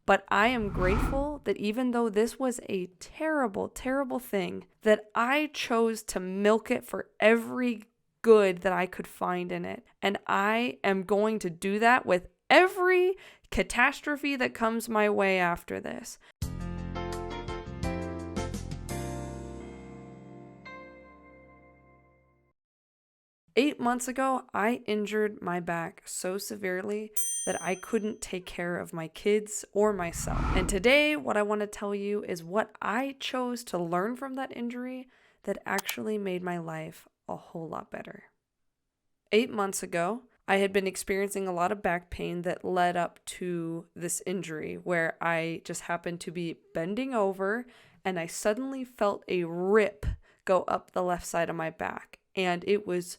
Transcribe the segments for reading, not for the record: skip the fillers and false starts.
But I am grateful that even though this was a terrible, terrible thing, that I chose to milk it for every good that I could find in it. And I am going to do that with every catastrophe that comes my way after this. Eight months ago, I injured my back so severely that I couldn't take care of my kids or myself. And today, what I want to tell you is what I chose to learn from that injury that actually made my life a whole lot better. 8 months ago, I had been experiencing a lot of back pain that led up to this injury where I just happened to be bending over and I suddenly felt a rip go up the left side of my back. And it was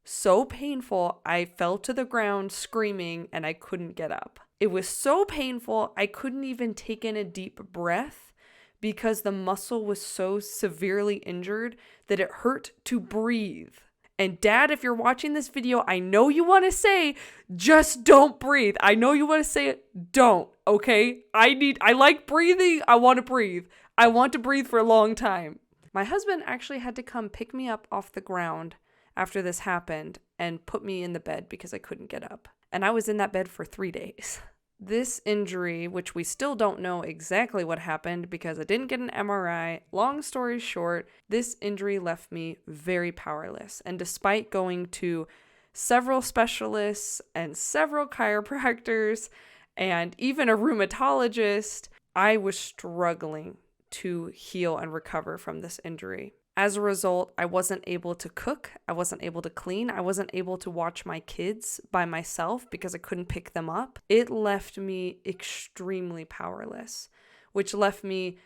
so painful, I fell to the ground screaming and I couldn't get up. It was so painful, I couldn't even take in a deep breath because the muscle was so severely injured that it hurt to breathe. And Dad, if you're watching this video, I know you want to say, just don't breathe. I know you want to say it, don't, okay? I like breathing, I want to breathe. I want to breathe for a long time. My husband actually had to come pick me up off the ground after this happened and put me in the bed because I couldn't get up. And I was in that bed for 3 days. This injury, which we still don't know exactly what happened because I didn't get an MRI, long story short, this injury left me very powerless. And despite going to several specialists and several chiropractors and even a rheumatologist, I was struggling to heal and recover from this injury. As a result, I wasn't able to cook, I wasn't able to clean, I wasn't able to watch my kids by myself because I couldn't pick them up. It left me extremely powerless, which left me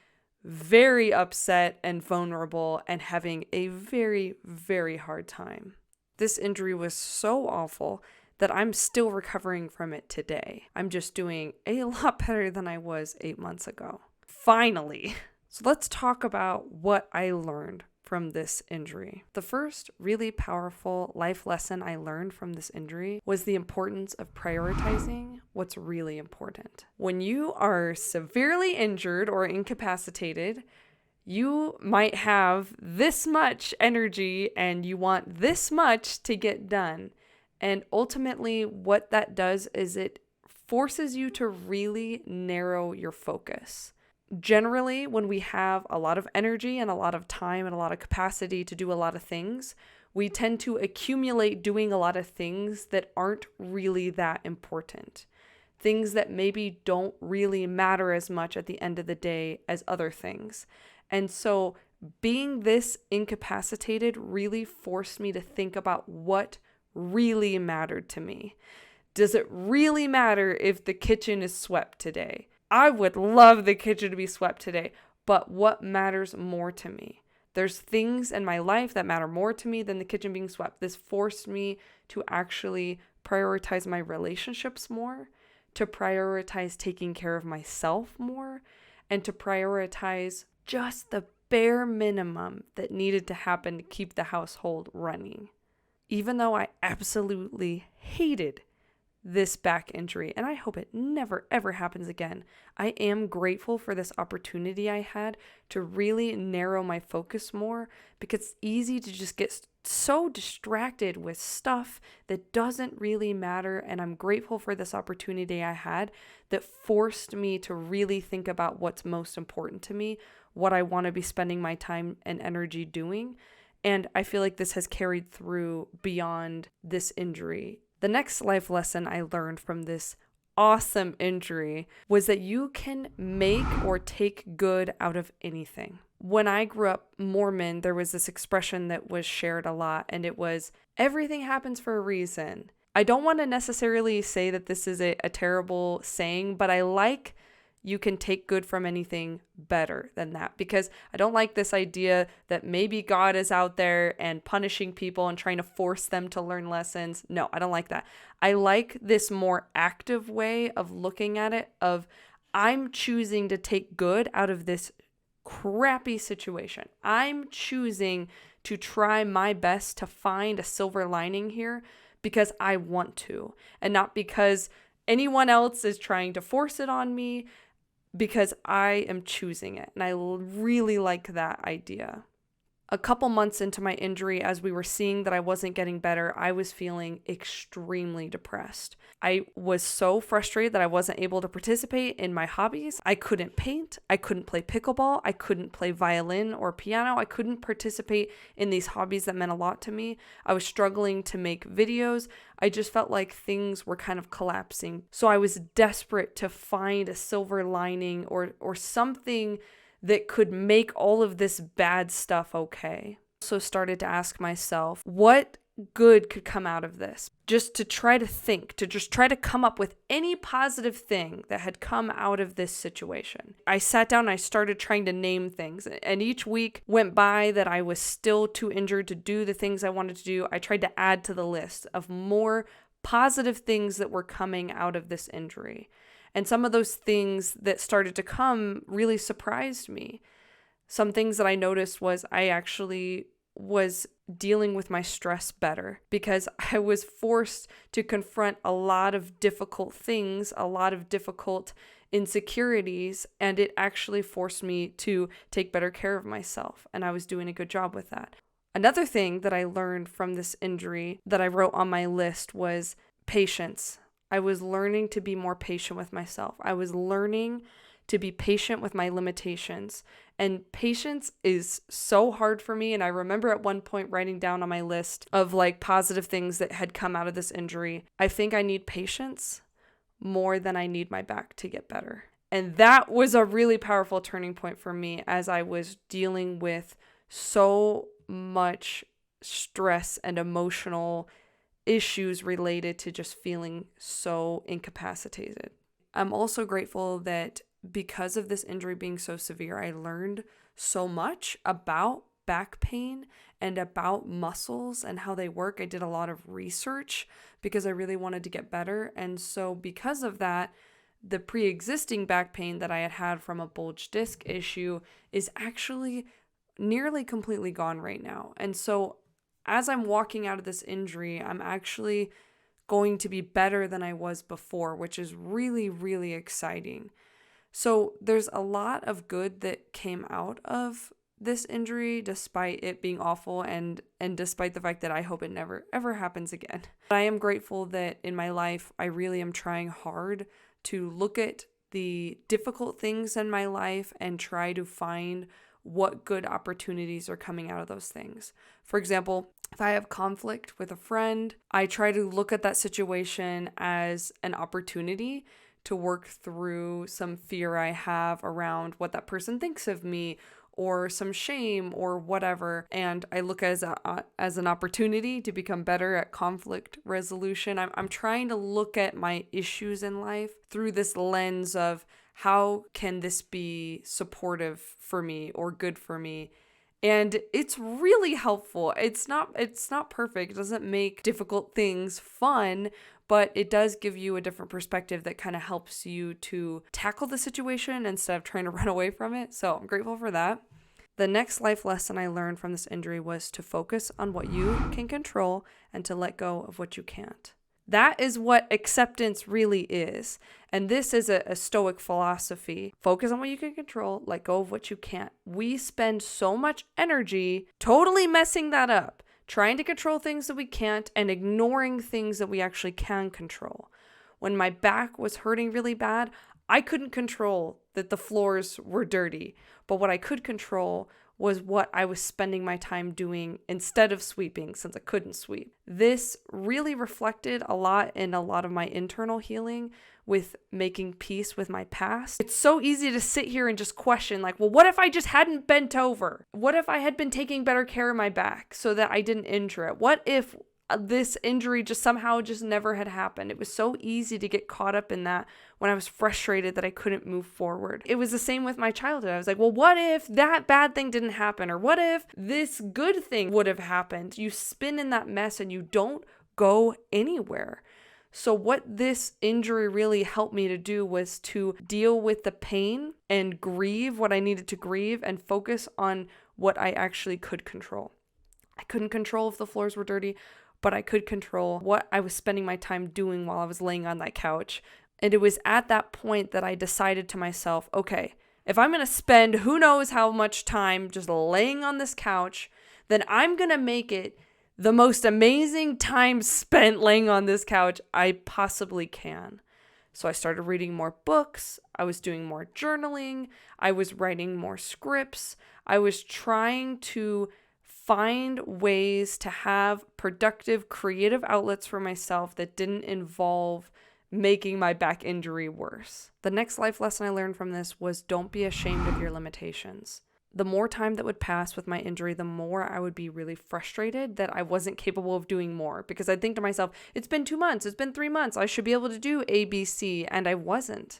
very upset and vulnerable and having a very, very hard time. This injury was so awful that I'm still recovering from it today. I'm just doing a lot better than I was 8 months ago. Finally. So let's talk about what I learned from this injury. The first really powerful life lesson I learned from this injury was the importance of prioritizing what's really important. When you are severely injured or incapacitated, you might have this much energy and you want this much to get done. And ultimately, what that does is it forces you to really narrow your focus. Generally, when we have a lot of energy and a lot of time and a lot of capacity to do a lot of things, we tend to accumulate doing a lot of things that aren't really that important. Things that maybe don't really matter as much at the end of the day as other things. And so being this incapacitated really forced me to think about what really mattered to me. Does it really matter if the kitchen is swept today? I would love the kitchen to be swept today, but what matters more to me? There's things in my life that matter more to me than the kitchen being swept. This forced me to actually prioritize my relationships more, to prioritize taking care of myself more, and to prioritize just the bare minimum that needed to happen to keep the household running. Even though I absolutely hated this back injury, and I hope it never ever happens again, I am grateful for this opportunity I had to really narrow my focus more, because it's easy to just get so distracted with stuff that doesn't really matter. And I'm grateful for this opportunity I had that forced me to really think about what's most important to me, what I want to be spending my time and energy doing. And I feel like this has carried through beyond this injury. The next life lesson I learned from this awesome injury was that you can make or take good out of anything. When I grew up Mormon, there was this expression that was shared a lot, and it was, everything happens for a reason. I don't want to necessarily say that this is a terrible saying, but I like you can take good from anything better than that, because I don't like this idea that maybe God is out there and punishing people and trying to force them to learn lessons. No, I don't like that. I like this more active way of looking at it, of I'm choosing to take good out of this crappy situation. I'm choosing to try my best to find a silver lining here because I want to, and not because anyone else is trying to force it on me. because I am choosing it. And I really like that idea. A couple months into my injury, as we were seeing that I wasn't getting better, I was feeling extremely depressed. I was so frustrated that I wasn't able to participate in my hobbies. I couldn't paint. I couldn't play pickleball. I couldn't play violin or piano. I couldn't participate in these hobbies that meant a lot to me. I was struggling to make videos. I just felt like things were kind of collapsing. So I was desperate to find a silver lining or something that could make all of this bad stuff okay. So started to ask myself, what good could come out of this? Just to try to come up with any positive thing that had come out of this situation. I sat down and I started trying to name things, and each week went by that I was still too injured to do the things I wanted to do. I tried to add to the list of more positive things that were coming out of this injury. And some of those things that started to come really surprised me. Some things that I noticed was I actually was dealing with my stress better because I was forced to confront a lot of difficult things, a lot of difficult insecurities, and it actually forced me to take better care of myself. And I was doing a good job with that. Another thing that I learned from this injury that I wrote on my list was patience. I was learning to be more patient with myself. I was learning to be patient with my limitations. And patience is so hard for me. And I remember at one point writing down on my list of like positive things that had come out of this injury. I think I need patience more than I need my back to get better. And that was a really powerful turning point for me as I was dealing with so much stress and emotional issues related to just feeling so incapacitated. I'm also grateful that because of this injury being so severe, I learned so much about back pain and about muscles and how they work. I did a lot of research because I really wanted to get better. And so because of that, the pre-existing back pain that I had had from a bulge disc issue is actually nearly completely gone right now. And so as I'm walking out of this injury, I'm actually going to be better than I was before, which is really, really exciting. So there's a lot of good that came out of this injury, despite it being awful and despite the fact that I hope it never, ever happens again. But I am grateful that in my life, I really am trying hard to look at the difficult things in my life and try to find what good opportunities are coming out of those things. For example, if I have conflict with a friend, I try to look at that situation as an opportunity to work through some fear I have around what that person thinks of me or some shame or whatever. And I look as an opportunity to become better at conflict resolution. I'm trying to look at my issues in life through this lens of how can this be supportive for me or good for me? And it's really helpful. It's not perfect. It doesn't make difficult things fun, but it does give you a different perspective that kind of helps you to tackle the situation instead of trying to run away from it. So I'm grateful for that. The next life lesson I learned from this injury was to focus on what you can control and to let go of what you can't. That is what acceptance really is. And this is a Stoic philosophy. Focus on what you can control, let go of what you can't. We spend so much energy totally messing that up, trying to control things that we can't and ignoring things that we actually can control. When my back was hurting really bad, I couldn't control that the floors were dirty. But what I could control was what I was spending my time doing instead of sweeping, since I couldn't sweep. This really reflected a lot in a lot of my internal healing with making peace with my past. It's so easy to sit here and just question, like, well, what if I just hadn't bent over? What if I had been taking better care of my back so that I didn't injure it? What if this injury just somehow just never had happened? It was so easy to get caught up in that when I was frustrated that I couldn't move forward. It was the same with my childhood. I was like, well, what if that bad thing didn't happen? Or what if this good thing would have happened? You spin in that mess and you don't go anywhere. So what this injury really helped me to do was to deal with the pain and grieve what I needed to grieve and focus on what I actually could control. I couldn't control if the floors were dirty, but I could control what I was spending my time doing while I was laying on that couch And it was at that point that I decided to myself, okay, if I'm going to spend who knows how much time just laying on this couch, then I'm going to make it the most amazing time spent laying on this couch I possibly can. So I started reading more books. I was doing more journaling. I was writing more scripts. I was trying to find ways to have productive, creative outlets for myself that didn't involve making my back injury worse. The next life lesson I learned from this was don't be ashamed of your limitations. The more time that would pass with my injury, the more I would be really frustrated that I wasn't capable of doing more, because I'd think to myself, it's been 2 months, it's been 3 months, I should be able to do A, B, C, and I wasn't.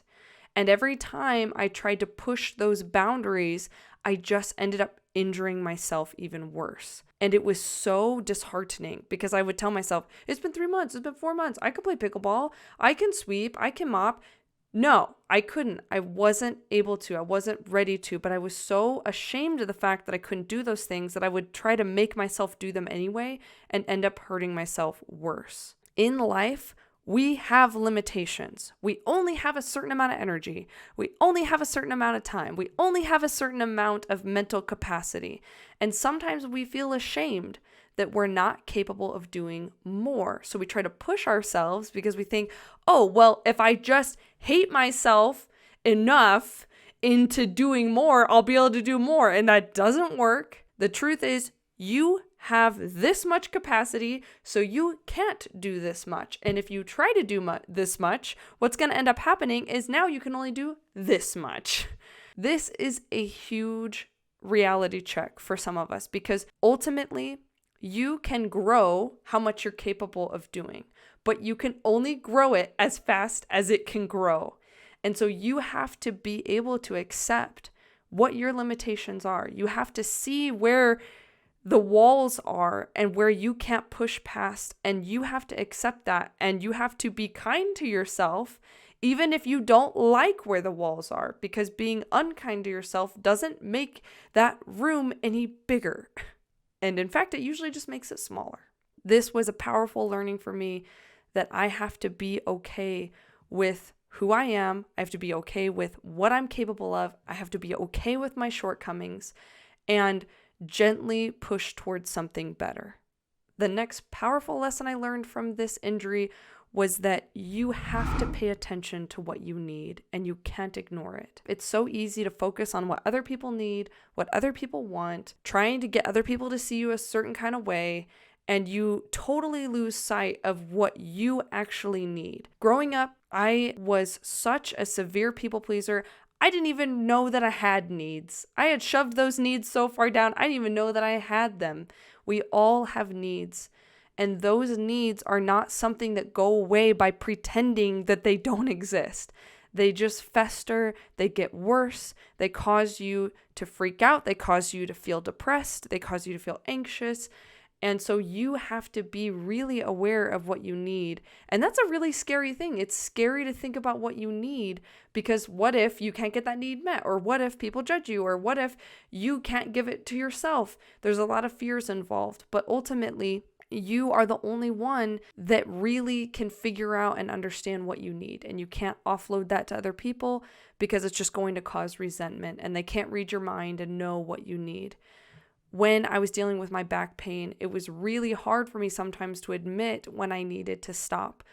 And every time I tried to push those boundaries, I just ended up injuring myself even worse. And it was so disheartening because I would tell myself, it's been 3 months, it's been 4 months, I can play pickleball, I can sweep, I can mop. No, I couldn't. I wasn't able to. I wasn't ready to, but I was so ashamed of the fact that I couldn't do those things that I would try to make myself do them anyway and end up hurting myself worse. In life, we have limitations. We only have a certain amount of energy. We only have a certain amount of time. We only have a certain amount of mental capacity. And sometimes we feel ashamed that we're not capable of doing more. So we try to push ourselves because we think, oh, well, if I just hate myself enough into doing more, I'll be able to do more. And that doesn't work. The truth is, you have this much capacity, so you can't do this much. And if you try to do this much, what's going to end up happening is now you can only do this much. This is a huge reality check for some of us because ultimately, you can grow how much you're capable of doing, but you can only grow it as fast as it can grow. And so you have to be able to accept what your limitations are. You have to see where the walls are and where you can't push past, and you have to accept that, and you have to be kind to yourself even if you don't like where the walls are, because being unkind to yourself doesn't make that room any bigger. And in fact, it usually just makes it smaller. This was a powerful learning for me that I have to be okay with who I am. I have to be okay with what I'm capable of. I have to be okay with my shortcomings and gently push towards something better. The next powerful lesson I learned from this injury was that you have to pay attention to what you need and you can't ignore it. It's so easy to focus on what other people need, what other people want, trying to get other people to see you a certain kind of way, and you totally lose sight of what you actually need. Growing up, I was such a severe people pleaser. I didn't even know that I had needs. I had shoved those needs so far down, I didn't even know that I had them. We all have needs. And those needs are not something that go away by pretending that they don't exist. They just fester, they get worse, they cause you to freak out, they cause you to feel depressed, they cause you to feel anxious. And so you have to be really aware of what you need. And that's a really scary thing. It's scary to think about what you need, because what if you can't get that need met? Or what if people judge you? Or what if you can't give it to yourself? There's a lot of fears involved, but ultimately, you are the only one that really can figure out and understand what you need. And you can't offload that to other people because it's just going to cause resentment, and they can't read your mind and know what you need. When I was dealing with my back pain, it was really hard for me sometimes to admit when I needed to stop,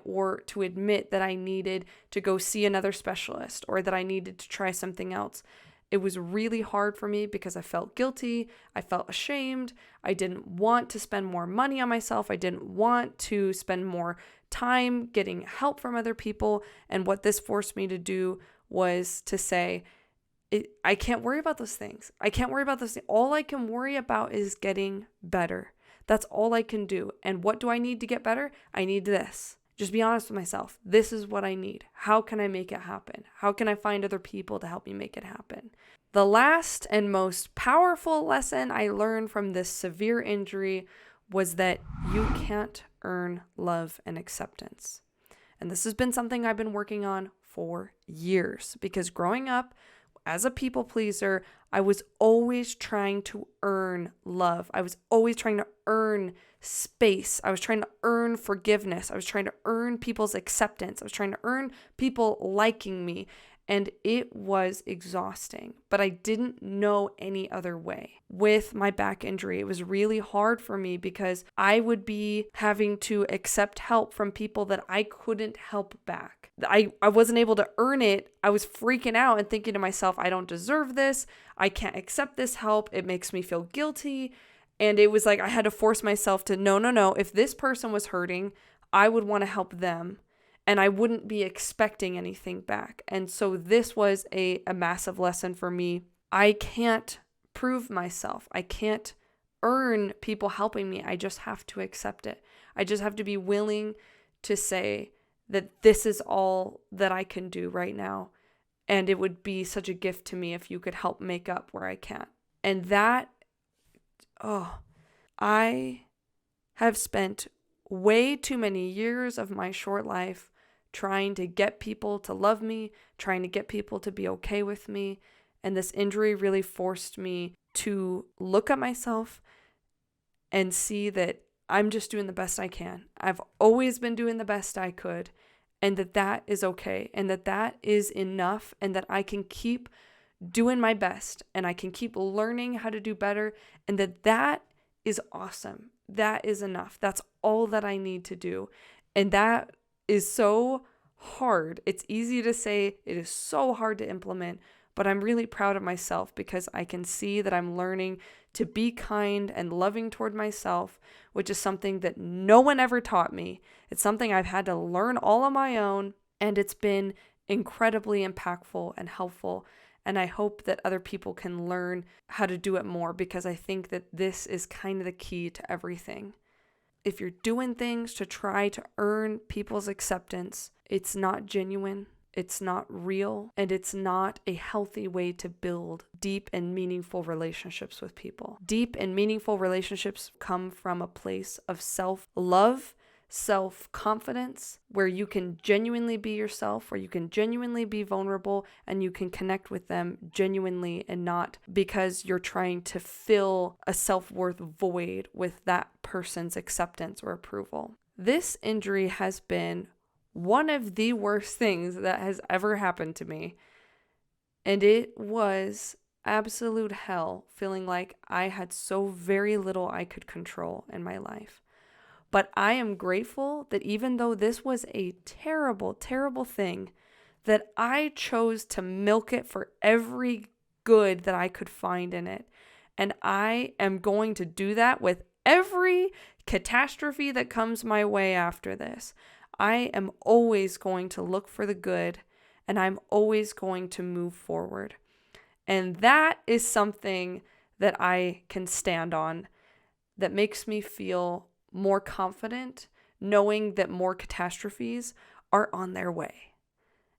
or to admit that I needed to go see another specialist, or that I needed to try something else. It was really hard for me because I felt guilty. I felt ashamed. I didn't want to spend more money on myself. I didn't want to spend more time getting help from other people. And what this forced me to do was to say, I can't worry about those things. I can't worry about those things. All I can worry about is getting better. That's all I can do. And what do I need to get better? I need this. Just be honest with myself. This is what I need. How can I make it happen? How can I find other people to help me make it happen? The last and most powerful lesson I learned from this severe injury was that you can't earn love and acceptance. And this has been something I've been working on for years, because growing up, as a people pleaser, I was always trying to earn love. I was always trying to earn space. I was trying to earn forgiveness. I was trying to earn people's acceptance. I was trying to earn people liking me. And it was exhausting, but I didn't know any other way. With my back injury, it was really hard for me because I would be having to accept help from people that I couldn't help back. I wasn't able to earn it. I was freaking out and thinking to myself, I don't deserve this. I can't accept this help. It makes me feel guilty. And it was like I had to force myself to, no. If this person was hurting, I would want to help them. And I wouldn't be expecting anything back. And so this was a massive lesson for me. I can't prove myself. I can't earn people helping me. I just have to accept it. I just have to be willing to say that this is all that I can do right now. And it would be such a gift to me if you could help make up where I can't. And that, I have spent way too many years of my short life trying to get people to love me, trying to get people to be okay with me. And this injury really forced me to look at myself and see that I'm just doing the best I can. I've always been doing the best I could, and that is okay, and that is enough, and that I can keep doing my best, and I can keep learning how to do better, and that is awesome. That is enough. That's all that I need to do. And that is so hard. It's easy to say, it is so hard to implement, but I'm really proud of myself because I can see that I'm learning to be kind and loving toward myself, which is something that no one ever taught me. It's something I've had to learn all on my own, and it's been incredibly impactful and helpful. And I hope that other people can learn how to do it more, because I think that this is kind of the key to everything. If you're doing things to try to earn people's acceptance, it's not genuine, it's not real, and it's not a healthy way to build deep and meaningful relationships with people. Deep and meaningful relationships come from a place of self-love, self-confidence, where you can genuinely be yourself, where you can genuinely be vulnerable, and you can connect with them genuinely, and not because you're trying to fill a self-worth void with that person's acceptance or approval. This injury has been one of the worst things that has ever happened to me, and it was absolute hell, feeling like I had so very little I could control in my life. But I am grateful that even though this was a terrible, terrible thing, that I chose to milk it for every good that I could find in it. And I am going to do that with every catastrophe that comes my way after this. I am always going to look for the good, and I'm always going to move forward. And that is something that I can stand on, that makes me feel more confident, knowing that more catastrophes are on their way.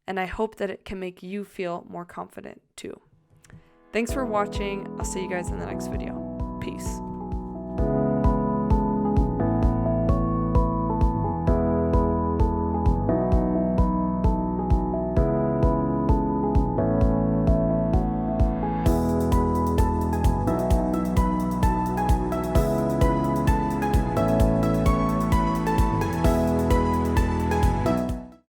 And I hope that it can make you feel more confident too. Thanks for watching. I'll see you guys in the next video. Peace.